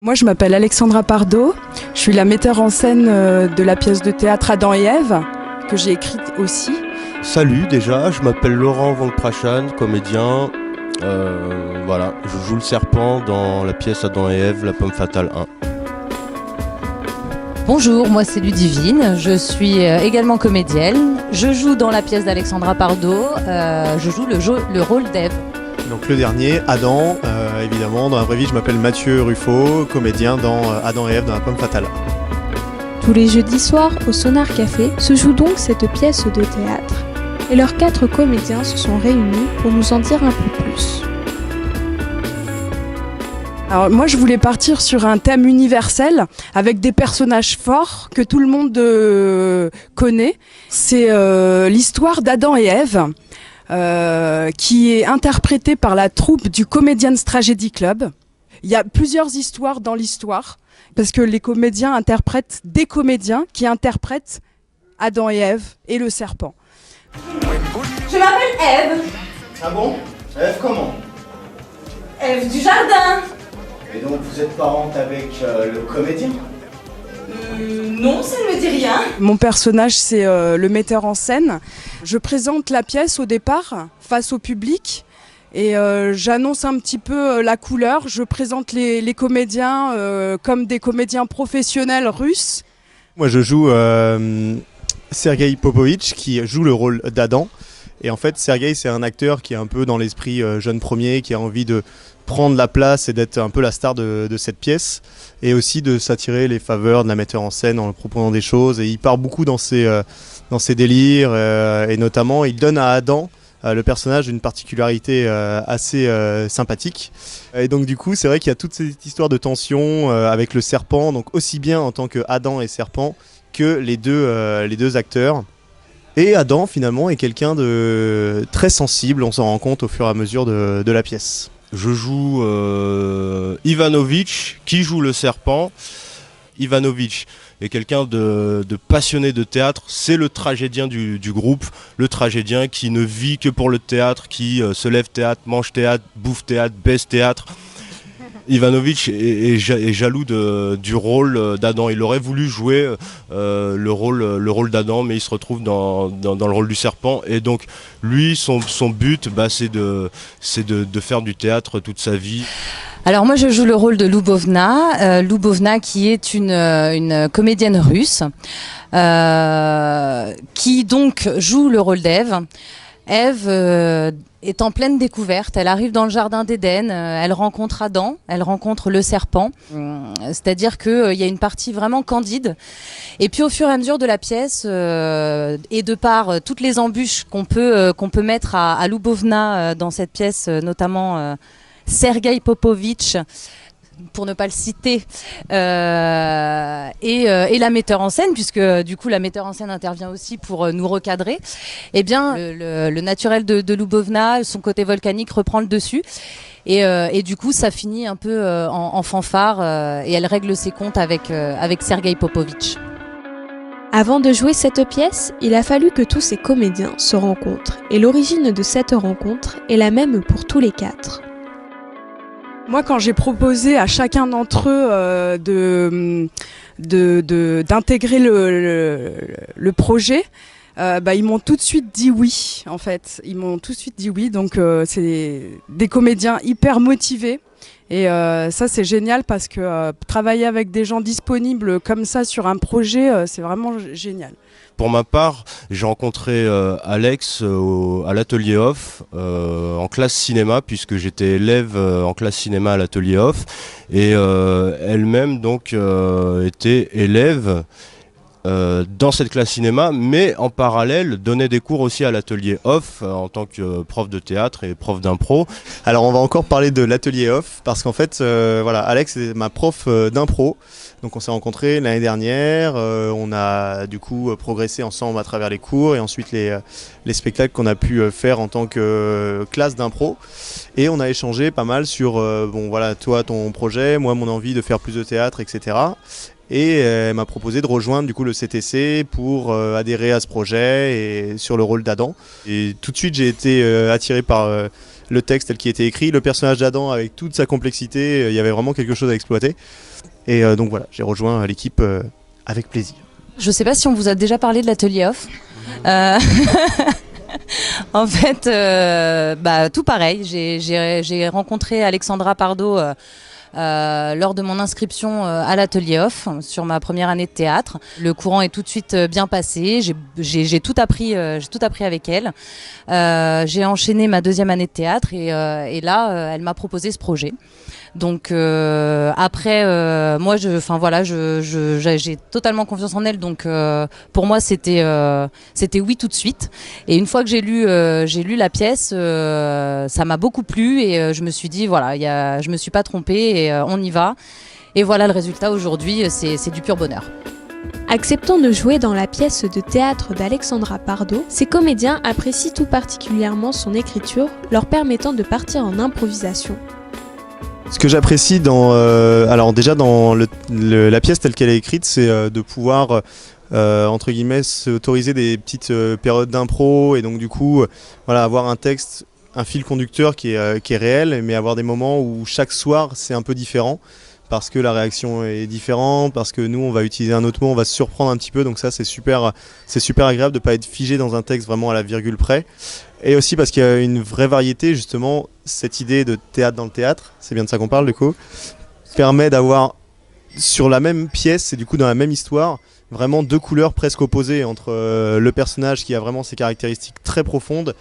Moi, je m'appelle Alexandra Pardo. Je suis la metteur en scène de la pièce de théâtre Adam et Ève, que j'ai écrite aussi. Salut, déjà, je m'appelle Laurent Van Prachan, comédien. Voilà, je joue le serpent dans la pièce Adam et Ève, La Pomme Fatale 1. Bonjour, moi c'est Ludivine, je suis également comédienne. Je joue dans la pièce d'Alexandra Pardo, je joue le rôle d'Ève. Donc le dernier, Adam, évidemment, dans la vraie vie je m'appelle Mathieu Ruffo, comédien dans Adam et Ève dans La Pomme Fatale. Tous les jeudis soirs au Sonar Café se joue donc cette pièce de théâtre et leurs 4 comédiens se sont réunis pour nous en dire un peu plus. Alors moi, je voulais partir sur un thème universel avec des personnages forts que tout le monde connaît. C'est l'histoire d'Adam et Ève, qui est interprétée par la troupe du Comedians Tragedy Club. Il y a plusieurs histoires dans l'histoire, parce que les comédiens interprètent des comédiens qui interprètent Adam et Ève et le serpent. Je m'appelle Ève. Ah bon? Ève comment? Ève du jardin. Et donc vous êtes parente avec le comédien? Non, ça ne me dit rien. Mon personnage, c'est le metteur en scène. Je présente la pièce au départ face au public et j'annonce un petit peu la couleur. Je présente les comédiens comme des comédiens professionnels russes. Moi je joue Sergueï Popovitch qui joue le rôle d'Adam. Et en fait Sergueï c'est un acteur qui est un peu dans l'esprit jeune premier, qui a envie de prendre la place et d'être un peu la star de cette pièce et aussi de s'attirer les faveurs de la metteur en scène en proposant des choses, et il part beaucoup dans ses délires et notamment il donne à Adam, le personnage, une particularité assez sympathique, et donc du coup c'est vrai qu'il y a toute cette histoire de tension avec le serpent, donc aussi bien en tant que Adam et serpent que les deux acteurs. Et Adam finalement est quelqu'un de très sensible, on s'en rend compte au fur et à mesure de la pièce. Je joue Ivanovic, qui joue le serpent. Ivanovic est quelqu'un de passionné de théâtre, c'est le tragédien du groupe, le tragédien qui ne vit que pour le théâtre, qui se lève théâtre, mange théâtre, bouffe théâtre, baise théâtre. Ivanovic est jaloux du rôle d'Adam. Il aurait voulu jouer le rôle d'Adam, mais il se retrouve dans le rôle du serpent. Et donc, lui, son but, c'est de faire du théâtre toute sa vie. Alors moi je joue le rôle de Lubovna, Lubovna qui est une comédienne russe, qui donc joue le rôle d'Ève. Ève est en pleine découverte, elle arrive dans le jardin d'Éden, elle rencontre Adam, elle rencontre le serpent, c'est-à-dire qu'il y a une partie vraiment candide. Et puis au fur et à mesure de la pièce, et de par toutes les embûches qu'on peut mettre à Lubovna dans cette pièce, notamment Sergueï Popovitch, pour ne pas le citer, et la metteur en scène, puisque du coup la metteur en scène intervient aussi pour nous recadrer, eh bien le naturel de Lubovna, son côté volcanique reprend le dessus, et du coup ça finit un peu en fanfare, et elle règle ses comptes avec Sergueï Popovitch. Avant de jouer cette pièce, il a fallu que tous ces comédiens se rencontrent, et l'origine de cette rencontre est la même pour tous les 4. Moi, quand j'ai proposé à chacun d'entre eux d'intégrer le projet, ils m'ont tout de suite dit oui, en fait. Ils m'ont tout de suite dit oui, donc c'est des comédiens hyper motivés. Et ça, c'est génial parce que travailler avec des gens disponibles comme ça sur un projet, c'est vraiment génial. Pour ma part, j'ai rencontré Alex à l'atelier off, en classe cinéma, puisque j'étais élève en classe cinéma à l'atelier off, et elle-même donc était élève dans cette classe cinéma, mais en parallèle donnait des cours aussi à l'atelier off en tant que prof de théâtre et prof d'impro. Alors on va encore parler de l'atelier off parce qu'en fait voilà, Alex est ma prof d'impro. Donc on s'est rencontrés l'année dernière, on a du coup progressé ensemble à travers les cours et ensuite les spectacles qu'on a pu faire en tant que classe d'impro, et on a échangé pas mal sur toi ton projet, moi mon envie de faire plus de théâtre, etc. Et elle m'a proposé de rejoindre du coup le CTC pour adhérer à ce projet et sur le rôle d'Adam. Et tout de suite j'ai été attiré par le texte tel qu'il était écrit, le personnage d'Adam avec toute sa complexité, il y avait vraiment quelque chose à exploiter. Et donc voilà, j'ai rejoint l'équipe avec plaisir. Je sais pas si on vous a déjà parlé de l'atelier off. En fait, tout pareil. J'ai rencontré Alexandra Pardo lors de mon inscription à l'atelier off sur ma première année de théâtre. Le courant est tout de suite bien passé. J'ai tout appris avec elle. J'ai enchaîné ma deuxième année de théâtre et là, elle m'a proposé ce projet. Donc après, moi, j'ai totalement confiance en elle. Donc pour moi, c'était oui tout de suite. Et une fois que j'ai lu la pièce, ça m'a beaucoup plu et je me suis dit voilà, je me suis pas trompée et on y va. Et voilà le résultat aujourd'hui, c'est du pur bonheur. Acceptant de jouer dans la pièce de théâtre d'Alexandra Pardo, ces comédiens apprécient tout particulièrement son écriture, leur permettant de partir en improvisation. Ce que j'apprécie dans la pièce telle qu'elle est écrite, c'est de pouvoir entre guillemets s'autoriser des petites périodes d'impro et donc du coup avoir un texte, un fil conducteur qui est réel, mais avoir des moments où chaque soir c'est un peu différent parce que la réaction est différente, parce que nous on va utiliser un autre mot, on va se surprendre un petit peu, donc ça c'est super agréable de ne pas être figé dans un texte vraiment à la virgule près. Et aussi parce qu'il y a une vraie variété, justement, cette idée de théâtre dans le théâtre, c'est bien de ça qu'on parle du coup, permet d'avoir sur la même pièce et du coup dans la même histoire, vraiment deux couleurs presque opposées entre le personnage qui a vraiment ses caractéristiques très profondes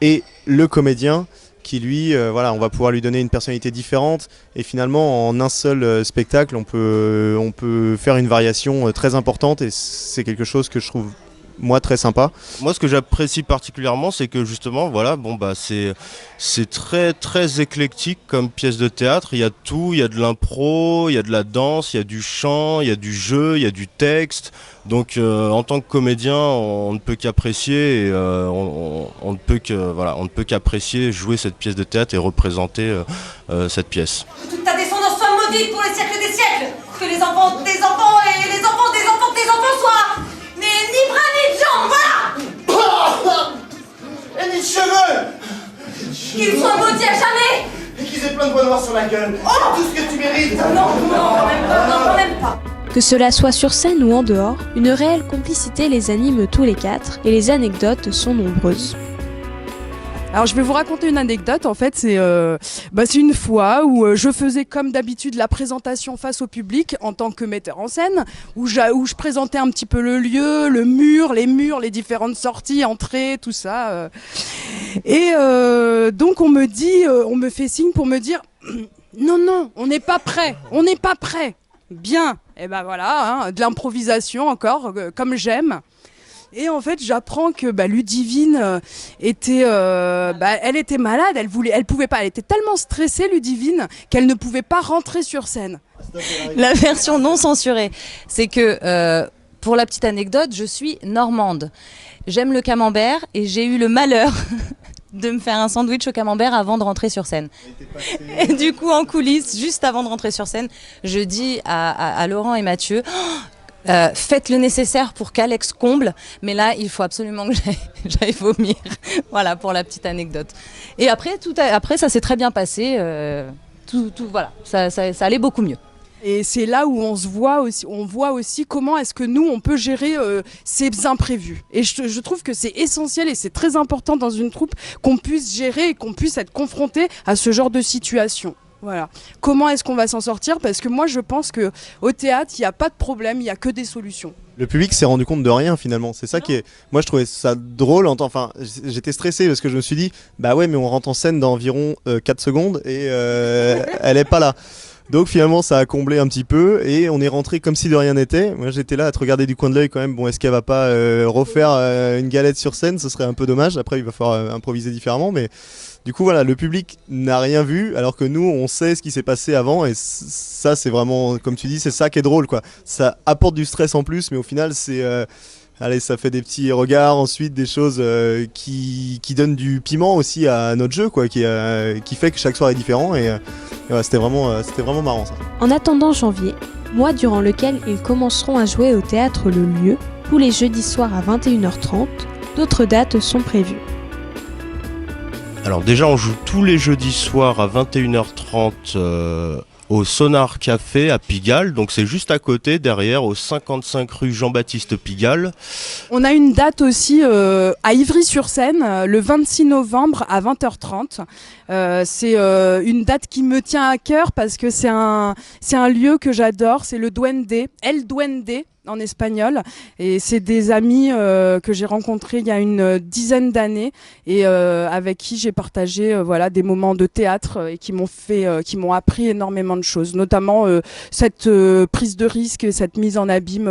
et le comédien qui lui, on va pouvoir lui donner une personnalité différente et finalement en un seul spectacle on peut faire une variation très importante et c'est quelque chose que je trouve moi très sympa. Moi ce que j'apprécie particulièrement c'est que justement c'est très très éclectique comme pièce de théâtre, il y a tout, il y a de l'impro, il y a de la danse, il y a du chant, il y a du jeu, il y a du texte. Donc en tant que comédien, on ne peut qu'apprécier et on ne peut qu'apprécier jouer cette pièce de théâtre et représenter cette pièce. Que toute ta descendance soit maudite pour les siècles des siècles. Que les enfants des enfants et les enfants des enfants des enfants soient ni bras ni jambes, voilà. Et ni de cheveux. Qu'ils soient maudits à jamais. Et qu'ils aient plein de points noirs sur la gueule. Oh, tout ce que tu mérites. Non, quand même pas. Que cela soit sur scène ou en dehors, une réelle complicité les anime tous les quatre et les anecdotes sont nombreuses. Alors je vais vous raconter une anecdote, en fait c'est une fois où je faisais comme d'habitude la présentation face au public en tant que metteur en scène, où je présentais un petit peu le lieu, les murs, les différentes sorties, entrées, tout ça. Et donc on me fait signe pour me dire non, on n'est pas prêt. Bien, et ben voilà, de l'improvisation encore, comme j'aime. Et en fait, j'apprends que Ludivine elle était malade, elle pouvait pas, elle était tellement stressée, Ludivine, qu'elle ne pouvait pas rentrer sur scène. La version non censurée, c'est que pour la petite anecdote, je suis normande. J'aime le camembert et j'ai eu le malheur de me faire un sandwich au camembert avant de rentrer sur scène. Et du coup, en coulisses, juste avant de rentrer sur scène, je dis à Laurent et Mathieu, faites le nécessaire pour qu'Alex comble, mais là, il faut absolument que j'aille vomir. Voilà, pour la petite anecdote. Et après, ça s'est très bien passé. Ça allait beaucoup mieux. Et c'est là où on voit aussi comment est-ce que nous, on peut gérer ces imprévus. Et je trouve que c'est essentiel et c'est très important dans une troupe qu'on puisse gérer et qu'on puisse être confronté à ce genre de situation. Voilà. Comment est-ce qu'on va s'en sortir ? Parce que moi, je pense qu'au théâtre, il n'y a pas de problème, il n'y a que des solutions. Le public s'est rendu compte de rien finalement. C'est ça qui est. Moi, je trouvais ça drôle. J'étais stressé parce que je me suis dit, bah ouais, mais on rentre en scène dans environ 4 secondes et elle est pas là. Donc finalement, ça a comblé un petit peu et on est rentré comme si de rien n'était. Moi, j'étais là à te regarder du coin de l'œil quand même. Bon, est-ce qu'elle va pas refaire une galette sur scène ? Ce serait un peu dommage. Après, il va falloir improviser différemment, mais. Du coup, voilà, le public n'a rien vu, alors que nous, on sait ce qui s'est passé avant, et ça, c'est vraiment, comme tu dis, c'est ça qui est drôle, quoi. Ça apporte du stress en plus, mais au final, ça fait des petits regards, ensuite des choses qui donnent du piment aussi à notre jeu, quoi, qui fait que chaque soir est différent, et c'était vraiment marrant, ça. En attendant janvier, mois durant lequel ils commenceront à jouer au théâtre Le Lieu, tous les jeudis soirs à 21h30, d'autres dates sont prévues. Alors déjà, on joue tous les jeudis soirs à 21h30 au Sonar Café à Pigalle. Donc c'est juste à côté, derrière, au 55 rue Jean-Baptiste Pigalle. On a une date aussi à Ivry-sur-Seine, le 26 novembre à 20h30. C'est une date qui me tient à cœur parce que c'est un lieu que j'adore, c'est le Duende, El Duende en espagnol, et c'est des amis que j'ai rencontrés il y a une dizaine d'années et avec qui j'ai partagé voilà des moments de théâtre et qui m'ont appris énormément de choses, notamment cette prise de risque et cette mise en abîme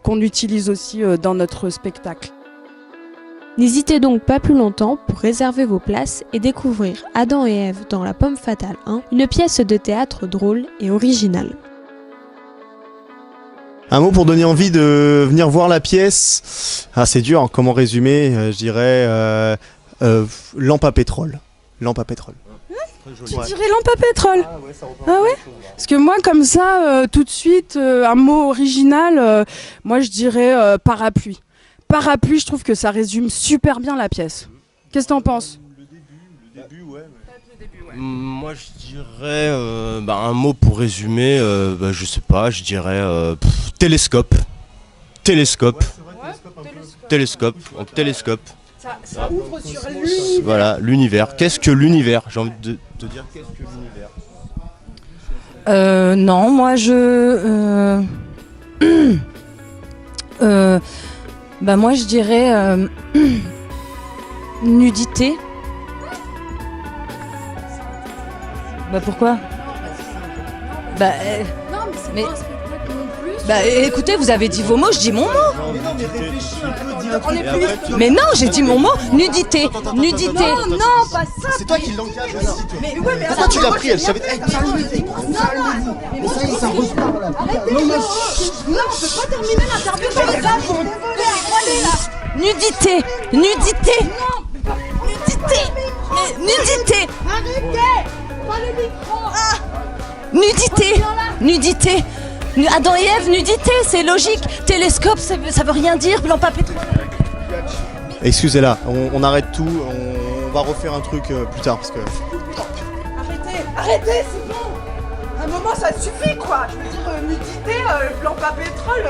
qu'on utilise aussi dans notre spectacle. N'hésitez donc pas plus longtemps pour réserver vos places et découvrir Adam et Ève dans La Pomme Fatale 1, une pièce de théâtre drôle et originale. Un mot pour donner envie de venir voir la pièce. Ah, c'est dur, comment résumer? Je dirais lampe à pétrole. Lampe à pétrole. Tu dirais lampe à pétrole? Ah ouais? Parce que moi, comme ça, tout de suite, un mot original, moi je dirais parapluie. Parapluie, je trouve que ça résume super bien la pièce. Qu'est-ce que t'en penses? Le début, ouais. Moi je dirais un mot pour résumer, je sais pas, je dirais télescope. Télescope. Télescope. Donc télescope. Ça ouvre sur l'univers. Voilà, l'univers. Qu'est-ce que l'univers? J'ai envie de te dire qu'est-ce que l'univers. Non, moi moi je dirais nudité. Bah pourquoi? Non, mais c'est mais- pas un spectacle non plus. Écoutez, vous avez dit vos mots, je dis mon mot. Mais réfléchis un peu, dis un On est plus. Mais non, j'ai dit mon mot, nudité. Nudité. Non, pas ça. C'est toi qui l'engage. Mais ouais, mais Pourquoi tu l'as pris? Elle savait. Mais ça y est, ça repart là. Arrêtez, non, on peut pas terminer l'interview comme ça. Allez là. Nudité. Nudité. Nudité. Arrêtez! Pas le micro! Nudité. Nudité. Adam et Ève, nudité, c'est logique. Télescope, ça veut rien dire. Lampe à pétrole. Excusez-la, on arrête tout, on va refaire un truc plus tard parce que. Arrêtez, c'est bon. À un moment, ça suffit quoi. Je veux dire, nudité, lampe à pétrole.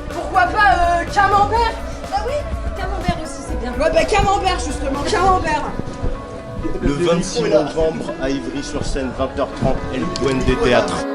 Pourquoi pas camembert? Bah oui, camembert aussi, c'est bien. Ouais, bah camembert justement, camembert. Le 26 novembre à Ivry-sur-Seine, 20h30, El Duende Théâtre.